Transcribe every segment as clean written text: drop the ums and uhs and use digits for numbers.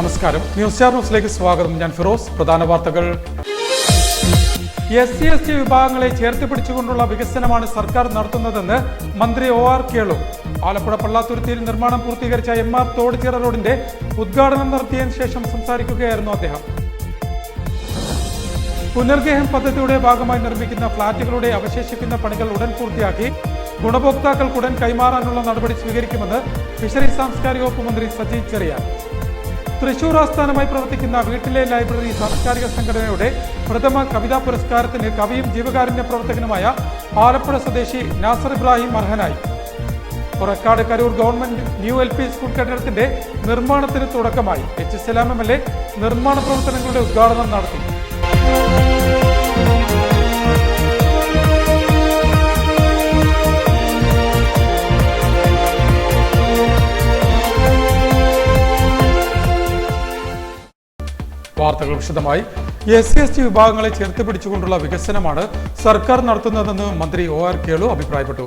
നമസ്കാരം. News star ന്യൂസിലേക്ക് സ്വാഗതം. ഞാൻ ഫിറോസ്. പ്രധാന വാർത്തകൾ. SC/ST വിഭാഗങ്ങളെ ചേർത്ത് പിടിച്ചുകൊണ്ടുള്ള വികസനമാണ് സർക്കാർ നടത്തുന്നതെന്ന് മന്ത്രി OR കേളു. ആലപ്പുഴ പള്ളാത്തുരുത്തിയിൽ നിർമ്മാണം പൂർത്തീകരിച്ച MR തോടുചിറ റോഡിന്റെ ഉദ്ഘാടനം നടത്തിയതിനു ശേഷം സംസാരിക്കുകയായിരുന്നു അദ്ദേഹം. പുനർഗേഹം പദ്ധതിയുടെ ഭാഗമായി നിർമ്മിക്കുന്ന ഫ്ളാറ്റുകളുടെ അവശേഷിക്കുന്ന പണികൾ ഉടൻ പൂർത്തിയാക്കി ഗുണഭോക്താക്കൾക്ക് ഉടൻ കൈമാറാനുള്ള നടപടി സ്വീകരിക്കുമെന്ന് ഫിഷറീസ് സാംസ്കാരിക വകുപ്പ് മന്ത്രി സജി ചെറിയാൻ. തൃശൂർ ആസ്ഥാനമായി പ്രവർത്തിക്കുന്ന വീട്ടിലെ ലൈബ്രറി സാംസ്കാരിക സംഘടനയുടെ പ്രഥമ കവിതാ പുരസ്കാരത്തിന് കവിയും ജീവകാരുണ്യ പ്രവർത്തകനുമായ ആലപ്പുഴ സ്വദേശി നാസർ ഇബ്രാഹിം അർഹനായി. Purakkad Karoor government new LP school കെട്ടിടത്തിന്റെ നിർമ്മാണത്തിന് തുടക്കമായി. സലാം MLA നിർമ്മാണ പ്രവർത്തനങ്ങളുടെ ഉദ്ഘാടനം നടത്തി. വാർത്തകൾ വിശദമായി. SC/ST വിഭാഗങ്ങളെ ചേർത്ത് പിടിച്ചുകൊണ്ടുള്ള വികസനമാണ് സർക്കാർ നടത്തുന്നതെന്ന് മന്ത്രി OR കേളു അഭിപ്രായപ്പെട്ടു.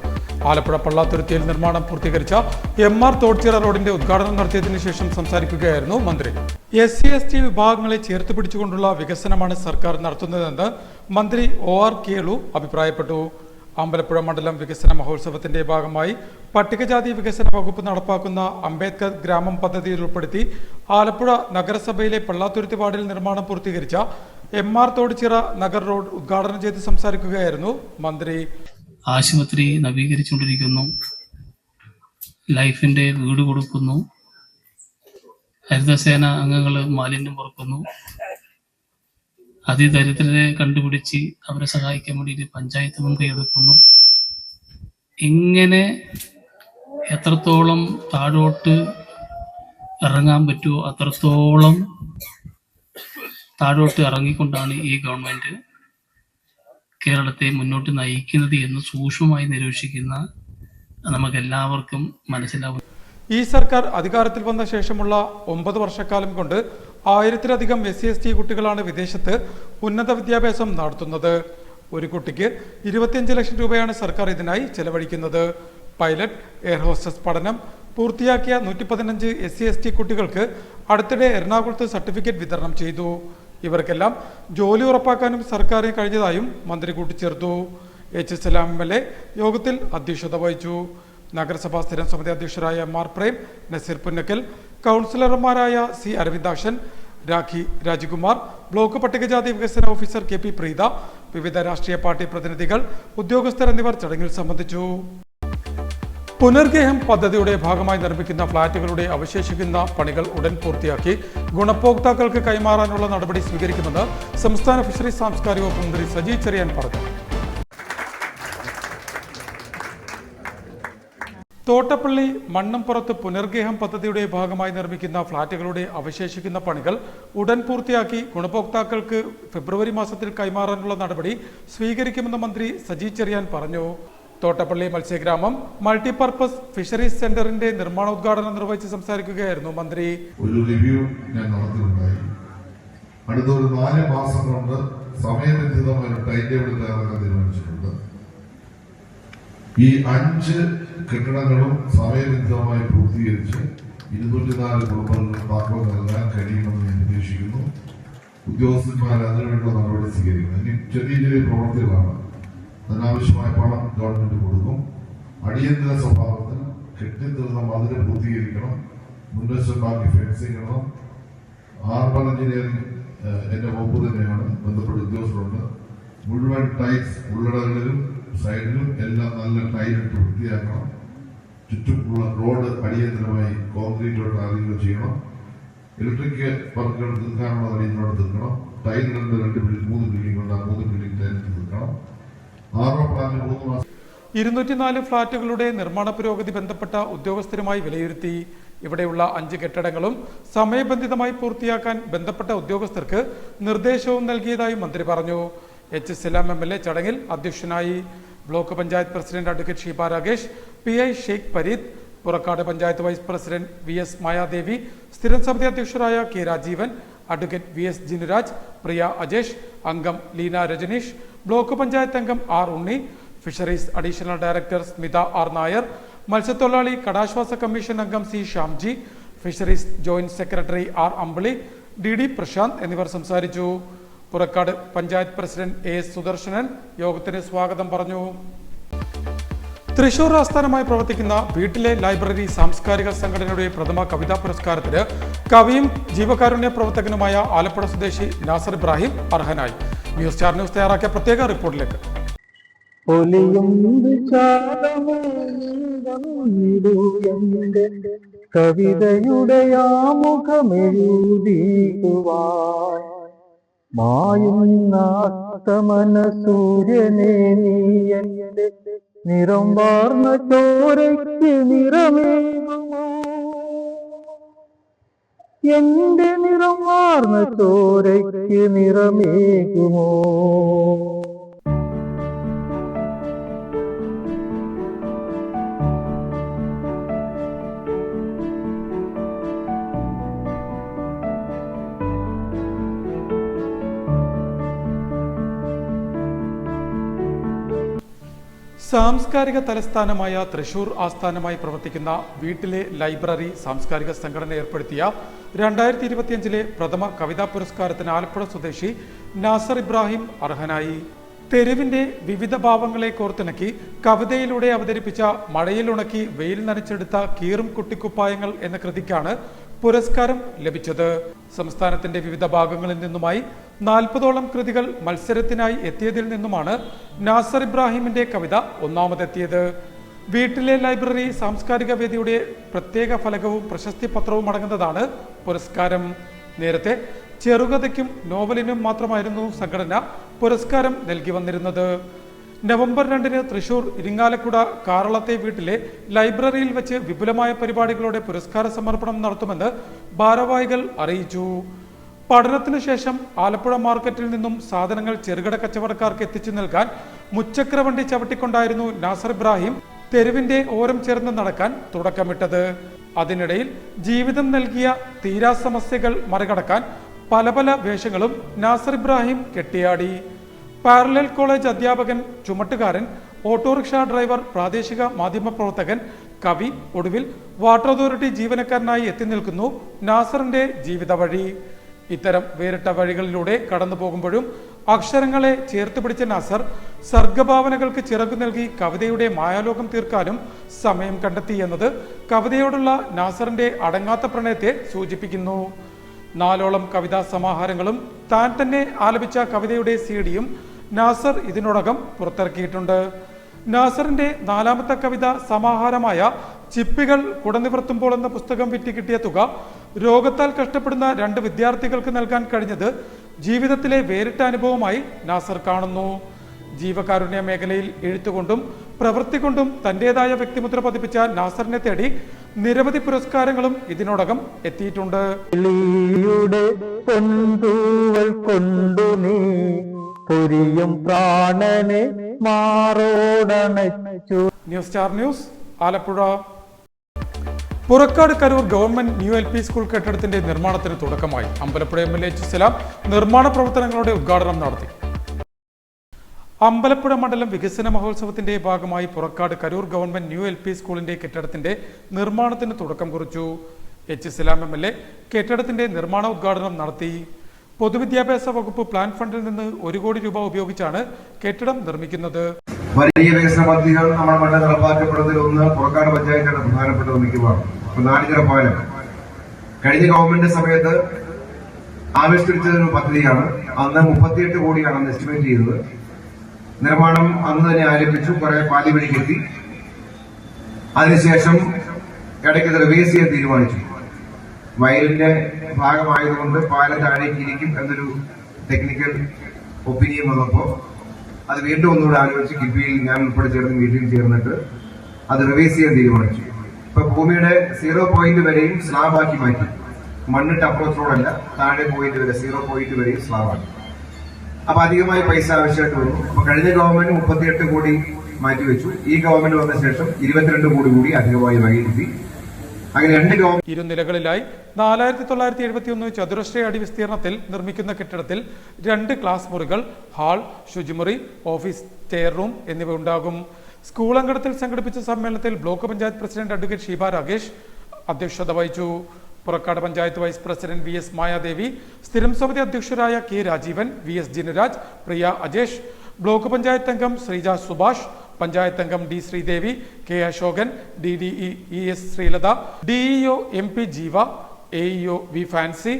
ആലപ്പുഴ പള്ളാത്തുരുത്തിയിൽ നിർമ്മാണം പൂർത്തീകരിച്ച MR തോടുചിറ റോഡിന്റെ ഉദ്ഘാടനം നടത്തിയതിനു ശേഷം സംസാരിക്കുകയായിരുന്നു മന്ത്രി. SC/ST വിഭാഗങ്ങളെ ചേർത്ത് പിടിച്ചുകൊണ്ടുള്ള വികസനമാണ് സർക്കാർ നടത്തുന്നതെന്ന് മന്ത്രി OR കേളു അഭിപ്രായപ്പെട്ടു. അമ്പലപ്പുഴ മണ്ഡലം വികസന മഹോത്സവത്തിന്റെ ഭാഗമായി പട്ടികജാതി വികസന വകുപ്പ് നടപ്പാക്കുന്ന അംബേദ്കർ ഗ്രാമം പദ്ധതിയിൽ ഉൾപ്പെടുത്തി ആലപ്പുഴ നഗരസഭയിലെ പള്ളാത്തുരുത്തി വാർഡിൽ നിർമ്മാണം പൂർത്തീകരിച്ച MR തോടുചിറ നഗർ റോഡ് ഉദ്ഘാടനം ചെയ്ത് സംസാരിക്കുകയായിരുന്നു മന്ത്രി. ആശുപത്രി നവീകരിച്ചുകൊണ്ടിരിക്കുന്നു, ലൈഫിന്റെ വീട് കൊടുക്കുന്നു, ഹരിതസേന അംഗങ്ങൾ മാലിന്യം പുറക്കുന്നു, അതിദരിദ്രരെ കണ്ടുപിടിച്ച് അവരെ സഹായിക്കാൻ വേണ്ടിയിട്ട് പഞ്ചായത്ത് മുൻകൈ എടുക്കുന്നു. ഇങ്ങനെ എത്രത്തോളം താഴോട്ട് ഇറങ്ങാൻ പറ്റുമോ അത്രത്തോളം താഴോട്ട് ഇറങ്ങിക്കൊണ്ടാണ് ഈ ഗവൺമെന്റ് കേരളത്തെ മുന്നോട്ട് നയിക്കുന്നത് എന്ന് സൂക്ഷ്മമായി നിരീക്ഷിക്കുന്ന നമുക്കെല്ലാവർക്കും മനസ്സിലാവും. ഈ സർക്കാർ അധികാരത്തിൽ വന്ന ശേഷമുള്ള 9 വർഷക്കാലം കൊണ്ട് 1000-ലധികം SC/ST കുട്ടികളാണ് വിദേശത്ത് ഉന്നത വിദ്യാഭ്യാസം നടത്തുന്നത്. ഒരു കുട്ടിക്ക് 25 ലക്ഷം രൂപയാണ് സർക്കാർ ഇതിനായി ചെലവഴിക്കുന്നത്. പൈലറ്റ്, എയർ ഹോസ്റ്റസ് പഠനം പൂർത്തിയാക്കിയ 115 SC/ST കുട്ടികൾക്ക് അടുത്തിടെ എറണാകുളത്ത് സർട്ടിഫിക്കറ്റ് വിതരണം ചെയ്തു. ഇവർക്കെല്ലാം ജോലി ഉറപ്പാക്കാനും സർക്കാരിന് കഴിഞ്ഞതായും മന്ത്രി കൂട്ടിച്ചേർത്തു. സലാം MLA യോഗത്തിൽ അധ്യക്ഷത വഹിച്ചു. നഗരസഭാ സ്ഥിരം സമിതി അധ്യക്ഷരായ MR പ്രേം, നസീർ പുന്നക്കൽ, കൗൺസിലർമാരായ C അരവിന്ദാക്ഷൻ, രാഖി രാജകുമാർ, ബ്ലോക്ക് പട്ടികജാതി വികസന ഓഫീസർ KP പ്രീത, വിവിധ രാഷ്ട്രീയ പാർട്ടി പ്രതിനിധികൾ, ഉദ്യോഗസ്ഥർ എന്നിവർ ചടങ്ങിൽ സംബന്ധിച്ചു. പുനർഗേഹം പദ്ധതിയുടെ ഭാഗമായി നിർമ്മിക്കുന്ന ഫ്ളാറ്റുകളുടെ അവശേഷിക്കുന്ന പണികൾ ഉടൻ പൂർത്തിയാക്കി ഗുണഭോക്താക്കൾക്ക് കൈമാറാനുള്ള നടപടി സ്വീകരിക്കുമെന്ന് സംസ്ഥാന ഫിഷറീസ് സാംസ്കാരിക വകുപ്പ് മന്ത്രി സജി ചെറിയാൻ പറഞ്ഞു. തോട്ടപ്പള്ളി മണ്ണംപുറത്ത് പുനർഗേഹം പദ്ധതിയുടെ ഭാഗമായി നിർമ്മിക്കുന്ന ഫ്ളാറ്റുകളുടെ അവശേഷിക്കുന്ന പണികൾ ഉടൻ പൂർത്തിയാക്കി ഗുണഭോക്താക്കൾക്ക് ഫെബ്രുവരി മാസത്തിൽ കൈമാറാനുള്ള നടപടി സ്വീകരിക്കുമെന്ന് മന്ത്രി സജി ചെറിയാൻ പറഞ്ഞു. തോട്ടപ്പള്ളി മത്സ്യഗ്രാമം മൾട്ടിപർപ്പസ് ഫിഷറീസ് സെന്ററിന്റെ നിർമ്മാണോദ്ഘാടനം നിർവഹിച്ച് സംസാരിക്കുകയായിരുന്നു മന്ത്രി. ഒരു റിവ്യൂ ഞാൻ നടത്തിയിട്ടുണ്ടായി. അടുത്ത ഒരു 4 മാസം കൊണ്ട് സമയബന്ധിതമായ ടൈം ടേബിൾ തയ്യാറാക്കാൻ തീരുമാനിച്ചിട്ടുണ്ട്. ഈ 5 കെട്ടിടങ്ങളും സമയബന്ധിതമായി പൂർത്തീകരിച്ച് 204 കുടുംബങ്ങൾക്ക് താക്കോൽ നൽകാൻ കഴിയുമെന്ന് ഞാൻ പ്രതീക്ഷിക്കുന്നു. ഉദ്യോഗസ്ഥന്മാർ അതിനുവേണ്ട നടപടി സ്വീകരിക്കണം. ഇനി ചെറിയ ചെറിയ പ്രവർത്തികളാണ്. അതിനാവശ്യമായ പണം ഗവൺമെന്റ് കൊടുക്കും. അടിയന്തര സ്വഭാവത്തിൽ കെട്ടിത്തീർന്ന മതില് പൂർത്തീകരിക്കണം. മുൻവശത്താക്കി ഫെൻസിംഗ് ഇടണം. ആർബൻ എഞ്ചിനീയറിംഗ് എന്റെ വകുപ്പ് തന്നെയാണ്. ബന്ധപ്പെട്ട ഉദ്യോഗസ്ഥരുണ്ട്. മുഴുവൻ ടൈൽസ് ഉള്ളടകളിലും സൈഡിലും എല്ലാം നല്ല ടൈലിട്ട് വൃത്തിയാക്കണം. ചുറ്റുമുള്ള റോഡ് അടിയന്തരമായി കോൺക്രീറ്റോട്ട് ആദ്യം ചെയ്യണം. ഇലക്ട്രിക് വർക്കുകൾ തീർക്കാനുള്ള അടിയന്തരോട് തീർക്കണം. ടൈലുകളുടെ 2 ബിൽഡിംഗ് 3 ബിൽഡിംഗ് ഉണ്ട്. 3 ബിൽഡിംഗ് ടൈലിട്ട് തീർക്കണം. 204 ഫ്ളാറ്റുകളുടെ നിർമ്മാണ പുരോഗതി ബന്ധപ്പെട്ട ഉദ്യോഗസ്ഥരുമായി വിലയിരുത്തി. ഇവിടെയുള്ള 5 കെട്ടിടങ്ങളും സമയബന്ധിതമായി പൂർത്തിയാക്കാൻ ബന്ധപ്പെട്ട ഉദ്യോഗസ്ഥർക്ക് നിർദ്ദേശവും നൽകിയതായി മന്ത്രി പറഞ്ഞു. സലാം MLA ചടങ്ങിൽ അധ്യക്ഷനായി. Block panchayat president advocate Sheeba Ragesh, PI Sheikh Farid, Purakkad panchayat vice president VS Mayadevi, സ്ഥിരം സമിതി അധ്യക്ഷരായ K Rajeevan, advocate VS Jinuraj, Priya Ajesh, അംഗം ലീന രജനീഷ്, ബ്ലോക്ക് പഞ്ചായത്ത് അംഗം R Unni, fisheries additional director Smitha R Nair, മത്സ്യത്തൊഴിലാളി കടാശ്വാസ കമ്മീഷൻ അംഗം C Shyamji, fisheries joint secretary R Ambili, DD Prashanth എന്നിവർ സംസാരിച്ചു. പുറക്കാട് പഞ്ചായത്ത് പ്രസിഡന്റ് AS സുദർശനൻ യോഗത്തിന് സ്വാഗതം പറഞ്ഞു. തൃശൂർ ആസ്ഥാനമായി പ്രവർത്തിക്കുന്ന വീട്ടിലെ ലൈബ്രറി സാംസ്കാരിക സംഘടനയുടെ പ്രഥമ കവിതാ പുരസ്കാരത്തിന് കവിയും ജീവകാരുണ്യ പ്രവർത്തകനുമായ ആലപ്പുഴ സ്വദേശി നാസർ ഇബ്രാഹിം അർഹനായി. ന്യൂസ് സ്റ്റാർ ന്യൂസ് തയ്യാറാക്കിയ പ്രത്യേക റിപ്പോർട്ടിലേക്ക്. കവിതയുടെ ആമുഖമെഴുതിടുവാൻ മായുന്നാസ്തമന സൂര്യനെ നീയന്റെ നിറം വാർന്ന ചോരയ്ക്ക് നിറമേകുമോ, എന്റെ നിറം വാർന്ന ചോരയ്ക്ക് നിറമേകുമോ. സാംസ്കാരിക തലസ്ഥാനമായ തൃശൂർ ആസ്ഥാനമായി പ്രവർത്തിക്കുന്ന വീട്ടിലെ ലൈബ്രറി സാംസ്കാരിക സംഘടന ഏർപ്പെടുത്തിയ 2025 പ്രഥമ കവിതാ പുരസ്കാരത്തിന് ആലപ്പുഴ സ്വദേശി നാസർ ഇബ്രാഹിം അർഹനായി. തെരുവിന്റെ വിവിധ ഭാവങ്ങളെ കോർത്തിണക്കി കവിതയിലൂടെ അവതരിപ്പിച്ച മഴയിൽ ഉണക്കി വെയിൽ നനച്ചെടുത്ത കീറും കുട്ടിക്കുപ്പായങ്ങൾ എന്ന കൃതിക്കാണ് പുരസ്കാരം ലഭിച്ചത്. സംസ്ഥാനത്തിന്റെ വിവിധ ഭാഗങ്ങളിൽ നിന്നുമായി 40ഓളം കൃതികൾ മത്സരത്തിനായി എത്തിയതിൽ നിന്നുമാണ് നാസർ ഇബ്രാഹിമിന്റെ കവിത ഒന്നാമതെത്തിയത്. വീട്ടിലെ ലൈബ്രറി സാംസ്കാരിക വേദിയുടെ പ്രത്യേക ഫലകവും പ്രശസ്തി പത്രവും അടങ്ങുന്നതാണ് പുരസ്കാരം. നേരത്തെ ചെറുകഥയ്ക്കും നോവലിനും മാത്രമായിരുന്നു സംഘടന പുരസ്കാരം നൽകി വന്നിരുന്നത്. നവംബർ 2 തൃശൂർ ഇരിങ്ങാലക്കുട കാറളത്തെ വീട്ടിലെ ലൈബ്രറിയിൽ വെച്ച് വിപുലമായ പരിപാടികളോടെ പുരസ്കാര സമർപ്പണം നടത്തുമെന്ന് ഭാരവാഹികൾ അറിയിച്ചു. പഠനത്തിനു ശേഷം ആലപ്പുഴ മാർക്കറ്റിൽ നിന്നും സാധനങ്ങൾ ചെറുകിട കച്ചവടക്കാർക്ക് എത്തിച്ചു നൽകാൻ മുച്ചക്രവണ്ടി ചവിട്ടിക്കൊണ്ടായിരുന്നു നാസർ ഇബ്രാഹിം തെരുവിന്റെ ഓരം ചേർന്ന് നടക്കാൻ തുടക്കമിട്ടത്. അതിനിടയിൽ ജീവിതം നൽകിയ തീരാ സമസ്യകൾ മറികടക്കാൻ പല പല വേഷങ്ങളും നാസർ ഇബ്രാഹിം കെട്ടിയാടി. പാരലൽ കോളേജ് അധ്യാപകൻ, ചുമട്ടുകാരൻ, ഓട്ടോറിക്ഷ ഡ്രൈവർ, പ്രാദേശിക മാധ്യമ പ്രവർത്തകൻ, കവി, ഒടുവിൽ വാട്ടർ അതോറിറ്റി ജീവനക്കാരനായി എത്തി നിൽക്കുന്നു നാസറിന്റെ ജീവിത വഴി. ഇത്തരം വേറിട്ട വഴികളിലൂടെ കടന്നു പോകുമ്പോഴും അക്ഷരങ്ങളെ ചേർത്ത് പിടിച്ച നാസർ സർഗഭാവനകൾക്ക് ചിറകു നൽകി കവിതയുടെ മായാലോകം തീർക്കാനും സമയം കണ്ടെത്തി എന്നത് കവിതയോടുള്ള നാസറിന്റെ അടങ്ങാത്ത പ്രണയത്തെ സൂചിപ്പിക്കുന്നു. 4ഓളം കവിതാ സമാഹാരങ്ങളും താൻ തന്നെ ആലപിച്ച കവിതയുടെ CD-യും നാസർ ഇതിനോടകം പുറത്തിറക്കിയിട്ടുണ്ട്. നാസറിന്റെ 4ാമത്തെ കവിതാ സമാഹാരമായ ചിപ്പികൾ കുടനിവർത്തുമ്പോൾ എന്ന പുസ്തകം വിറ്റ് കിട്ടിയ തുക രോഗത്താൽ കഷ്ടപ്പെടുന്ന 2 വിദ്യാർത്ഥികൾക്ക് നൽകാൻ കഴിഞ്ഞത് ജീവിതത്തിലെ വേറിട്ട അനുഭവമായി നാസർ കാണുന്നു. ജീവകാരുണ്യ മേഖലയിൽ എഴുത്തുകൊണ്ടും പ്രവൃത്തി കൊണ്ടും തന്റേതായ വ്യക്തിമുദ്ര പതിപ്പിച്ച നാസറിനെ തേടി നിരവധി പുരസ്കാരങ്ങളും ഇതിനോടകം എത്തിയിട്ടുണ്ട്. News star news Alappuzha. Purakkad Karoor government new LP school കെട്ടിടത്തിന്റെ നിർമ്മാണത്തിന് തുടക്കമായി. Ambalappuzha MLA H. സലാം നിർമ്മാണ പ്രവർത്തനങ്ങളുടെ ഉദ്ഘാടനം നടത്തി. അമ്പലപ്പുഴ മണ്ഡലം വികസന മഹോത്സവത്തിന്റെ ഭാഗമായി Purakkad Karoor government new LP സ്കൂളിന്റെ കെട്ടിടത്തിന്റെ നിർമ്മാണത്തിന് തുടക്കം കുറിച്ചു. H. സലാം MLA കെട്ടിടത്തിന്റെ നിർമ്മാണ ഉദ്ഘാടനം നടത്തി. പൊതുവിദ്യാഭ്യാസ വകുപ്പ് പ്ലാൻ ഫണ്ടിൽ നിന്ന് 1 കോടി രൂപ ഉപയോഗിച്ചാണ് കെട്ടിടം നിർമ്മിക്കുന്നത്. വലിയ വികസന പദ്ധതികൾ നമ്മുടെ മണ്ണിൽ നടപ്പാക്കപ്പെടുന്നതിൽ ഒന്ന് പുറക്കാട് പഞ്ചായത്താണ് പ്രധാനപ്പെട്ടത്. മിക്കവാറും നാടികര പാലം കഴിഞ്ഞ ഗവൺമെന്റ് സമയത്ത് ആവിഷ്കരിച്ചതൊരു പദ്ധതിയാണ്. അന്ന് 38 കോടിയാണ് അന്ന് എസ്റ്റിമേറ്റ് ചെയ്തത്. നിർമ്മാണം അന്ന് തന്നെ ആരംഭിച്ചു. കുറെ പാതി വഴിക്കെത്തി. അതിനുശേഷം ഇടയ്ക്ക് ഇത് റിവേഴ്സ് ചെയ്യാൻ തീരുമാനിച്ചു. വയലിന്റെ ഭാഗമായതുകൊണ്ട് പാലം താഴേക്ക് ഇരിക്കും എന്നൊരു ടെക്നിക്കൽ ഒപ്പീനിയൻ വന്നപ്പോൾ അത് വീണ്ടും ഒന്നുകൂടെ ആലോചിച്ച് കിഫ്ബിയിൽ ഞാൻ ഉൾപ്പെടെ ചേർന്ന് മീറ്റിംഗ് ചേർന്നിട്ട് അത് റിവേഴ്സ് ചെയ്യാൻ തീരുമാനിച്ചു. ഇപ്പൊ ഭൂമിയുടെ 0 പോയിന്റ് വരെയും സ്ലാബാക്കി മാറ്റി. മണ്ണിട്ട് അപ്രോച്ച് റോഡല്ല, താഴെ പോയിന്റ് വരെ 0 പോയിന്റ് വരെയും സ്ലാബാക്കി. അപ്പൊ അധികമായി പൈസ ആവശ്യമായിട്ട് വന്നു. അപ്പൊ കഴിഞ്ഞ ഗവൺമെന്റ് 38 കോടി മാറ്റിവെച്ചു. ഈ ഗവൺമെന്റ് വന്ന ശേഷം 22 കോടി കൂടി അധികമായി വകയിരുത്തി. അങ്ങനെ 2 ഗവൺമെന്റ് ഇരുനിലകളിലായി 4971 ചതുരശ്ര അടി വിസ്തീർണത്തിൽ നിർമ്മിക്കുന്ന കെട്ടിടത്തിൽ 2 ക്ലാസ് മുറികൾ, ഹാൾ, ശുചിമുറി, ഓഫീസ്, ചെയർ റൂം എന്നിവ ഉണ്ടാകും. സ്കൂൾ അങ്കണത്തിൽ സംഘടിപ്പിച്ച സമ്മേളനത്തിൽ block panchayat president advocate Sheeba Ragesh അധ്യക്ഷത വഹിച്ചു. Purakkad panchayat vice president V S Mayadevi, സ്ഥിരം സമിതി അധ്യക്ഷരായ K Rajeevan, V S Jinuraj, Priya Ajesh, block panchayat അംഗം ശ്രീജ സുഭാഷ്, പഞ്ചായത്ത് അംഗം D Sreedevi, K Asokan, DDE E S Sreelatha, DEO M P Jeeva, AEO V Fancy,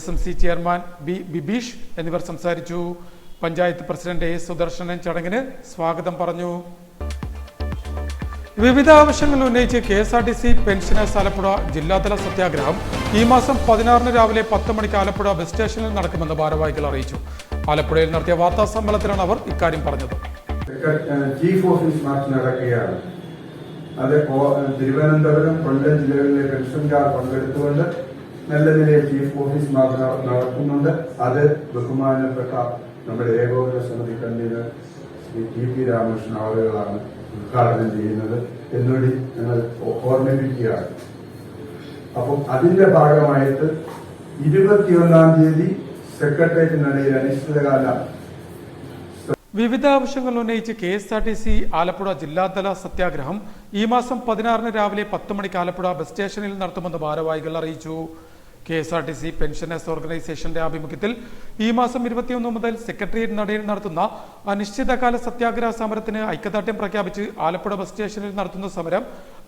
SMC chairman B Bibeesh എന്നിവർ സംസാരിച്ചു. പഞ്ചായത്ത് പ്രസിഡന്റ് A സുദർശനൻ ചടങ്ങിന് സ്വാഗതം പറഞ്ഞു. വിവിധ ആവശ്യങ്ങൾ ഉന്നയിച്ച് KSRTC പെൻഷനേഴ്സ് ആലപ്പുഴ ജില്ലാതല സത്യാഗ്രഹം ഈ മാസം 16 രാവിലെ 10 മണിക്ക് ആലപ്പുഴ ബസ് സ്റ്റേഷനിൽ നടക്കുമെന്ന് ഭാരവാഹികൾ അറിയിച്ചു. ആലപ്പുഴയിൽ നടത്തിയ വാർത്താ സമ്മേളനത്തിലാണ് അവർ ഇക്കാര്യം പറഞ്ഞത്. ചീഫ് ഓഫീസ് മാർച്ച് നടക്കുകയാണ്. അത് തിരുവനന്തപുരം, കൊല്ലം ജില്ലകളിലെ പെൻഷൻകാർ പങ്കെടുത്തുകൊണ്ട് നല്ല നിലയിൽ ചീഫ് ഓഫീസ് മാർച്ച് നടക്കുന്നുണ്ട്. അത് ബഹുമാനപ്പെട്ട നമ്മുടെ ഏകോപന സമിതി കൺവീനർ ശ്രീ TP രാമകൃഷ്ണൻ ആളുകളാണ് ഉദ്ഘാടനം ചെയ്യുന്നത് എന്നോട് ഞങ്ങൾ ഓർമ്മിപ്പിക്കുകയാണ്. അപ്പം അതിന്റെ ഭാഗമായിട്ട് 21-ാം തീയതി സെക്രട്ടേറിയറ്റിനിടയിൽ അനിശ്ചിതകാല വിവിധ ആവശ്യങ്ങൾ ഉന്നയിച്ച് KSRTC ആലപ്പുഴ ജില്ലാതല സത്യാഗ്രഹം ഈ മാസം 16 രാവിലെ 10 മണിക്ക് ആലപ്പുഴ ബസ് സ്റ്റേഷനിൽ നടത്തുമെന്ന് ഭാരവാഹികൾ അറിയിച്ചു. KSRTC പെൻഷനേഴ്സ് ഓർഗനൈസേഷന്റെ ആഭിമുഖ്യത്തിൽ ഈ മാസം 21 മുതൽ സെക്രട്ടേറിയറ്റ് നടയിൽ നടത്തുന്ന അനിശ്ചിതകാല സത്യാഗ്രഹ സമരത്തിന് ഐക്യദാർഢ്യം പ്രഖ്യാപിച്ച് ആലപ്പുഴ ബസ് സ്റ്റേഷനിൽ നടത്തുന്ന സമരം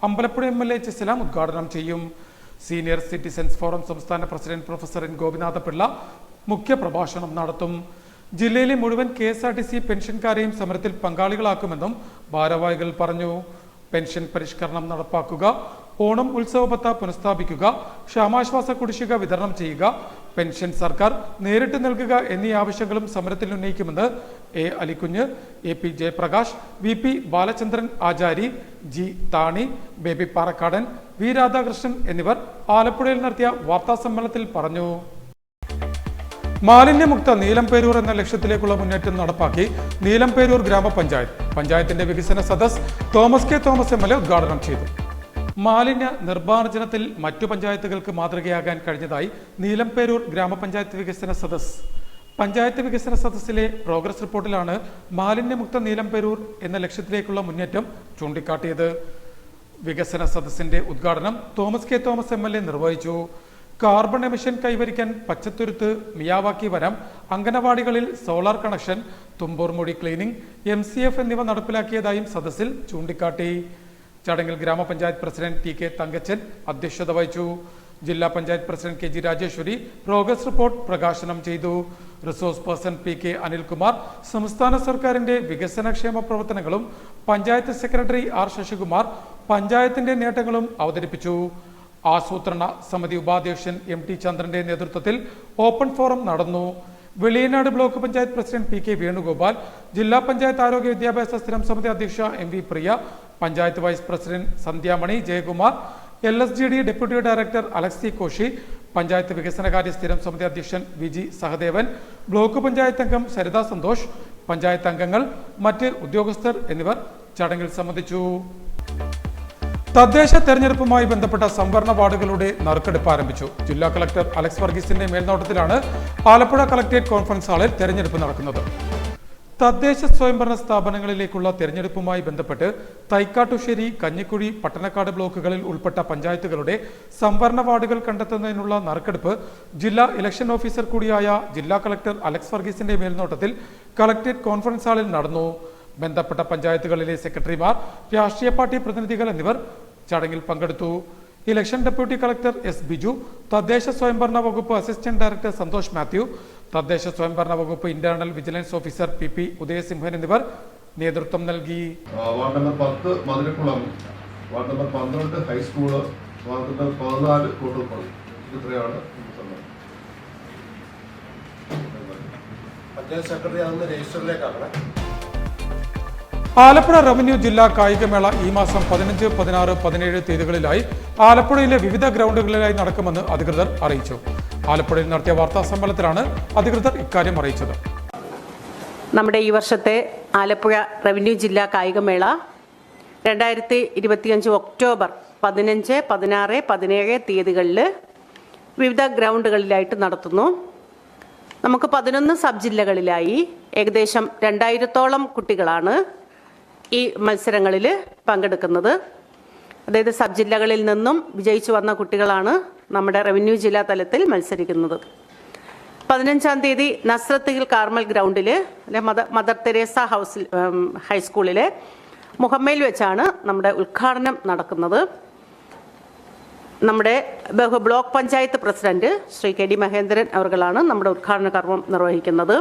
അമ്പലപ്പുഴ MLA ചിസലാം ഉദ്ഘാടനം ചെയ്യും. സീനിയർ സിറ്റിസൺസ് ഫോറം സംസ്ഥാന പ്രസിഡന്റ് പ്രൊഫസർ N ഗോപിനാഥപിള്ള മുഖ്യ പ്രഭാഷണം നടത്തും. ജില്ലയിലെ മുഴുവൻ KSRTC പെൻഷൻകാരെയും സമരത്തിൽ പങ്കാളികളാക്കുമെന്നും ഭാരവാഹികൾ പറഞ്ഞു. പെൻഷൻ പരിഷ്കരണം നടപ്പാക്കുക, ഓണം ഉത്സവ ഭത്ത പുനഃസ്ഥാപിക്കുക, ക്ഷാമാശ്വാസ കുടിശ്ശിക വിതരണം ചെയ്യുക, പെൻഷൻ സർക്കാർ നേരിട്ട് നൽകുക എന്നീ ആവശ്യങ്ങളും സമരത്തിൽ ഉന്നയിക്കുമെന്ന് A Alikunju, AP Jayaprakash, VP Balachandran Achari, G Thani, Baby Parakkadan, V Radhakrishnan എന്നിവർ ആലപ്പുഴയിൽ നടത്തിയ വാർത്താ സമ്മേളനത്തിൽ പറഞ്ഞു. മാലിന്യമുക്ത നീലംപേരൂർ എന്ന ലക്ഷ്യത്തിലേക്കുള്ള മുന്നേറ്റം നടപ്പാക്കി നീലംപേരൂർ ഗ്രാമപഞ്ചായത്ത്. പഞ്ചായത്തിന്റെ വികസന സദസ് തോമസ് കെ തോമസ് MLA ഉദ്ഘാടനം ചെയ്തു. മാലിന്യ നിർമ്മാർജ്ജനത്തിൽ മറ്റു പഞ്ചായത്തുകൾക്ക് മാതൃകയാകാൻ കഴിഞ്ഞതായി നീലംപേരൂർ ഗ്രാമപഞ്ചായത്ത് വികസന സദസ്. പഞ്ചായത്ത് വികസന സദസ്സിലെ പ്രോഗ്രസ് റിപ്പോർട്ടിലാണ് മാലിന്യമുക്ത നീലംപേരൂർ എന്ന ലക്ഷ്യത്തിലേക്കുള്ള മുന്നേറ്റം ചൂണ്ടിക്കാട്ടിയത്. വികസന സദസ്സിന്റെ ഉദ്ഘാടനം തോമസ് കെ തോമസ് MLA നിർവഹിച്ചു. കാർബൺ എമിഷൻ കൈവരിക്കാൻ പച്ചത്തുരുത്ത്, മിയാവാക്കി വനം, അംഗനവാടികളിൽ സോളാർ കണക്ഷൻ, തുമ്പൂർമുടി ക്ലീനിംഗ്, MCF എന്നിവ നടപ്പിലാക്കിയതായും സദസ്സിൽ ചൂണ്ടിക്കാട്ടി. ചടങ്ങിൽ ഗ്രാമപഞ്ചായത്ത് പ്രസിഡന്റ് TK തങ്കച്ചൻ അധ്യക്ഷത വഹിച്ചു. ജില്ലാ panchayat president KG Rajeshwari progress report പ്രകാശനം ചെയ്തു. റിസോഴ്സ് പേഴ്സൺ PK അനിൽകുമാർ സംസ്ഥാന സർക്കാരിന്റെ വികസനക്ഷേമ പ്രവർത്തനങ്ങളും പഞ്ചായത്ത് സെക്രട്ടറി R ശശികുമാർ പഞ്ചായത്തിന്റെ നേട്ടങ്ങളും അവതരിപ്പിച്ചു. ആസൂത്രണ സമിതി ഉപാധ്യക്ഷൻ MT ചന്ദ്രന്റെ നേതൃത്വത്തിൽ ഓപ്പൺ ഫോറം നടന്നു. Veliyanad block panchayat president PK Venugopal, ജില്ലാ പഞ്ചായത്ത് ആരോഗ്യ വിദ്യാഭ്യാസ സ്ഥിരം സമിതി അധ്യക്ഷ MV Priya, panchayat vice president Sandhyamani Jayakumar, LSGD deputy director Alexy Koshy, panchayat വികസനകാര്യ സ്ഥിരം സമിതി അധ്യക്ഷൻ VG സഹദേവൻ, ബ്ലോക്ക് പഞ്ചായത്ത് അംഗം സരിത സന്തോഷ്, പഞ്ചായത്ത് അംഗങ്ങൾ, മറ്റ് ഉദ്യോഗസ്ഥർ എന്നിവർ ചടങ്ങിൽ സംബന്ധിച്ചു. തദ്ദേശ തെരഞ്ഞെടുപ്പുമായി ബന്ധപ്പെട്ട സംവരണ വാർഡുകളുടെ നറുക്കെടുപ്പ് ആരംഭിച്ചു. ജില്ലാ കളക്ടർ അലക്സ് വർഗീസിന്റെ മേൽനോട്ടത്തിലാണ് ആലപ്പുഴ കളക്ടറേറ്റ് കോൺഫറൻസ് ഹാളിൽ തെരഞ്ഞെടുപ്പ് നടക്കുന്നത്. തദ്ദേശ സ്വയംഭരണ സ്ഥാപനങ്ങളിലേക്കുള്ള തെരഞ്ഞെടുപ്പുമായി ബന്ധപ്പെട്ട് തൈക്കാട്ടുശ്ശേരി, കഞ്ഞിക്കുഴി, പട്ടണക്കാട് ബ്ലോക്കുകളിൽ ഉൾപ്പെട്ട പഞ്ചായത്തുകളുടെ സംവരണ വാർഡുകൾ കണ്ടെത്തുന്നതിനുള്ള നറുക്കെടുപ്പ് ജില്ലാ ഇലക്ഷൻ ഓഫീസർ കൂടിയായ ജില്ലാ കളക്ടർ അലക്സ് വർഗീസിന്റെ മേൽനോട്ടത്തിൽ കളക്ടറേറ്റ് കോൺഫറൻസ് ഹാളിൽ നടന്നു. ബന്ധപ്പെട്ട പഞ്ചായത്തുകളിലെ സെക്രട്ടറിമാർ, രാഷ്ട്രീയ പാർട്ടി പ്രതിനിധികൾ എന്നിവർ ചടങ്ങിൽ പങ്കെടുത്തു. Election deputy collector S Biju, തദ്ദേശ സ്വയംഭരണ വകുപ്പ് അസിസ്റ്റന്റ് ഡയറക്ടർ സന്തോഷ് മാത്യു, തദ്ദേശ സ്വയംഭരണ വകുപ്പ് internal vigilance officer PP Udayasimhan എന്നിവർ നേതൃത്വം നൽകി. Ward number 10 Mathilakulam, ward number 12 high school, ward number 14 Kottoorpally. ഇത്രയാണ് പഞ്ചായത്ത് സെക്രട്ടറി ആണെന്ന് രജിസ്റ്ററിലേക്കാണ്. ആലപ്പുഴ റവന്യൂ ജില്ലാ കായികമേള ഈ മാസം 15, 16, 17 തീയതികളിലായി ആലപ്പുഴയിലെ വിവിധ ഗ്രൗണ്ടുകളിലായി നടക്കുമെന്ന് അധികൃതർ അറിയിച്ചു. ആലപ്പുഴയിൽ നടത്തിയ വാർത്താ സമ്മേളനത്തിലാണ് അധികൃതർ ഇക്കാര്യം അറിയിച്ചത്. നമ്മുടെ ഈ വർഷത്തെ ആലപ്പുഴ റവന്യൂ ജില്ലാ കായികമേള 2025 ഒക്ടോബർ 15, 16, 17 തീയതികളിൽ വിവിധ ഗ്രൗണ്ടുകളിലായിട്ട് നടത്തുന്നു. നമുക്ക് 11 സബ് ജില്ലകളിലായി ഏകദേശം 2000-ഓളം കുട്ടികളാണ് ഈ മത്സരങ്ങളിൽ പങ്കെടുക്കുന്നത്. അതായത് സബ് ജില്ലകളിൽ നിന്നും വിജയിച്ചു വന്ന കുട്ടികളാണ് നമ്മുടെ റവന്യൂ ജില്ലാ തലത്തിൽ മത്സരിക്കുന്നത്. 15-ാം തീയതി നസ്രത്ത് ഹിൽ കാർമൽ ഗ്രൗണ്ടിൽ മദർ തെരേസ ഹൈസ്കൂളിലെ മുഹമ്മയിൽ വെച്ചാണ് നമ്മുടെ ഉദ്ഘാടനം നടക്കുന്നത്. നമ്മുടെ block panchayat president Shri K D Mahendran അവർകളാണ് നമ്മുടെ ഉദ്ഘാടന കർമ്മം നിർവഹിക്കുന്നത്.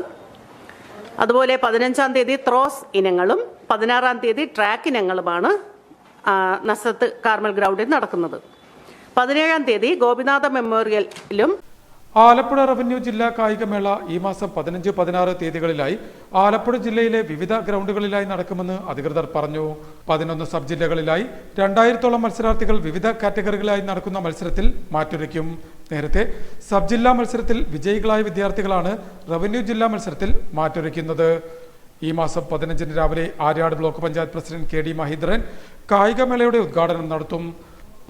അതുപോലെ 15-ാം തീയതി ത്രോസ് ഇനങ്ങളും 16-ാം തീയതി ട്രാക്ക് ഇനങ്ങളുമാണ് നസ്രത്ത് കാർമൽ ഗ്രൗണ്ടിൽ നടക്കുന്നത്. 17-ാം തീയതി ഗോപിനാഥ മെമ്മോറിയലിലും ആലപ്പുഴ റവന്യൂ ജില്ലാ കായികമേള ഈ മാസം 15-16 തീയതികളിലായി ആലപ്പുഴ ജില്ലയിലെ വിവിധ ഗ്രൗണ്ടുകളിലായി നടക്കുമെന്ന് അധികൃതർ പറഞ്ഞു. 11 സബ് ജില്ലകളിലായി 2000-ഓളം മത്സരാർത്ഥികൾ വിവിധ കാറ്റഗറികളിലായി നടക്കുന്ന മത്സരത്തിൽ മാറ്റൊരുക്കും. നേരത്തെ സബ് ജില്ലാ മത്സരത്തിൽ വിജയികളായ വിദ്യാർത്ഥികളാണ് റവന്യൂ ജില്ലാ മത്സരത്തിൽ മാറ്റൊരുക്കുന്നത്. ഈ മാസം 15-ന് രാവിലെ Aryad block panchayat president K D Mahindran കായികമേളയുടെ ഉദ്ഘാടനം നടത്തും.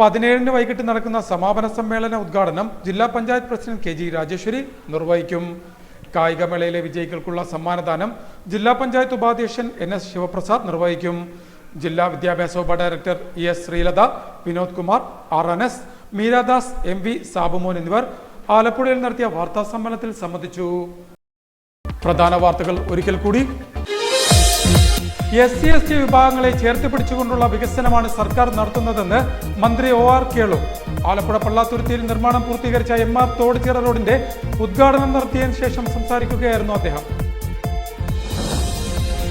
17-ന് വൈകിട്ട് നടക്കുന്ന സമാപന സമ്മേളന ഉദ്ഘാടനം ജില്ലാ panchayat president K G Rajeshwari നിർവഹിക്കും. കായികമേളയിലെ വിജയികൾക്കുള്ള സമ്മാനദാനം ജില്ലാ പഞ്ചായത്ത് ഉപാധ്യക്ഷൻ NS ശിവപ്രസാദ് നിർവഹിക്കും. ജില്ലാ വിദ്യാഭ്യാസ ഉപ director ES Sreelatha, Vinod Kumar, RNS, മീരാദാസ്, MV Sabumon എന്നിവർ ആലപ്പുഴയിൽ നടത്തിയ വാർത്താ സമ്മേളനത്തിൽ സംബന്ധിച്ചു. പ്രധാന വാർത്തകൾ ഒരിക്കൽ കൂടി. SC/ST വിഭാഗങ്ങളെ ചേർത്ത് പിടിച്ചുകൊണ്ടുള്ള വികസനമാണ് സർക്കാർ നടത്തുന്നതെന്ന് മന്ത്രി OR കേളു. ആലപ്പുഴ പള്ളാത്തുരുത്തിയിൽ നിർമ്മാണം പൂർത്തീകരിച്ച MR തോടുചിറ റോഡിന്റെ ഉദ്ഘാടനം നടത്തിയതിനു ശേഷം സംസാരിക്കുകയായിരുന്നു അദ്ദേഹം.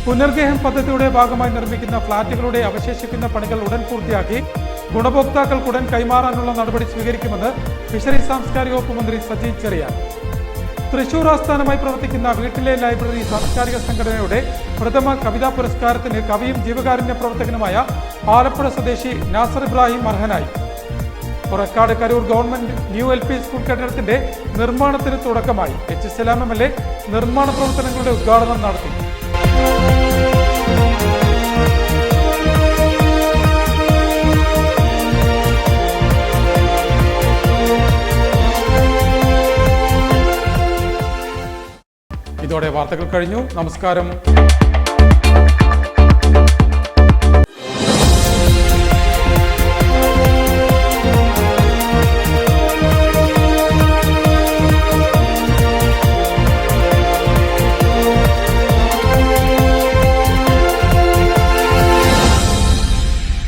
പുനർഗേഹം പദ്ധതിയുടെ ഭാഗമായി നിർമ്മിക്കുന്ന ഫ്ളാറ്റുകളുടെ അവശേഷിക്കുന്ന പണികൾ ഉടൻ പൂർത്തിയാക്കി ഗുണഭോക്താക്കൾക്ക് ഉടൻ കൈമാറാനുള്ള നടപടി സ്വീകരിക്കുമെന്ന് ഫിഷറീസ് സാംസ്കാരിക വകുപ്പ് മന്ത്രി സജി ചെറിയാൻ. തൃശൂർ ആസ്ഥാനമായി പ്രവർത്തിക്കുന്ന വീട്ടിലെ ലൈബ്രറി സാംസ്കാരിക സംഘടനയുടെ പ്രഥമ കവിതാ പുരസ്കാരത്തിന് കവിയും ജീവകാരുണ്യ പ്രവർത്തകനുമായ ആലപ്പുഴ സ്വദേശി നാസർ ഇബ്രാഹിം അർഹനായി. Purakkad Karoor government new LP school കെട്ടിടത്തിന്റെ നിർമ്മാണത്തിന് തുടക്കമായി. H സലാം MLA നിർമ്മാണ പ്രവർത്തനങ്ങളുടെ ഉദ്ഘാടനം നടത്തി. ഇതോടെ വാർത്തകൾ കഴിഞ്ഞു. നമസ്കാരം.